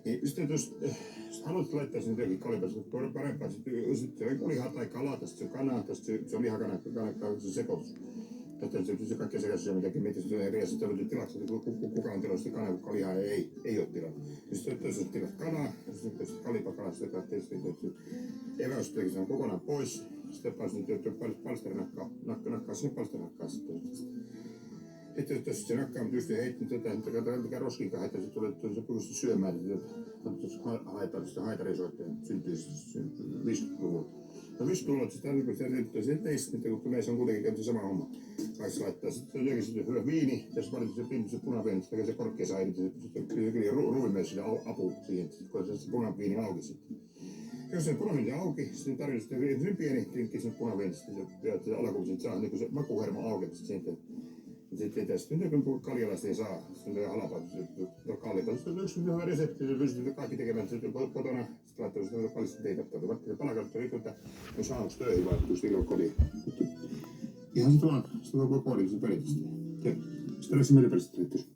Niin sitten jos haluat laittaa sen jotenkin kalibrissa, niin parempaa sitten lihaa tai kalaa, tästä se kana, tästä se on lihakana, se sekoitus. Tästä se kaikkea sekäisiä, mitäkin mietin, se on eri asia, että tilaksi, että kuka on tilannut sitä kanaa, kuka lihaa ei ole tilannut. Sitten jos tilat kanaa, sitten kalipakalaa, sitten tietysti eväystä se on kokonaan pois. Sitten palsterinakkaa sinne palsterinakkaa sitten. Sitten jos se nakkaa, mutta just heitti mikä roskinkaan heittää, se tulee se pystyy syömään, että haetaan sitä haitarisoitteen syntyy 50-luvulla. No 50-luvulla sitä nykyään se teistä, kun meissä on kuitenkin käynyt se sama homma. Kaikki laittaa sitten jotenkin hyvä viini, tässä valitaan se punaviini, sitten se korkea sairi, sitten ruuvimies sille apu siihen, kun se punaviini auki sitten. Jos se punaviini auki, sitten tarvitsee sitten hyvin pieni tinkki sen punaviinistä, ja alakuvisin saa niin se makuhermo auki sitten. Sitten tästä nyt kun kaljalaista ei saa, sitten on halapa, kalliita. Sitten on yksi hyvä resepti, se pystyy kaikki tekemään sitten kotona. Sitten laittaa sitten kalliista teikattua. Vaikka palakattua riittää, jos aamuksi töihin vai just ilman kotiin. Ihan sitten on kodin, se peritästi. Sitten olisi meidän peritästi.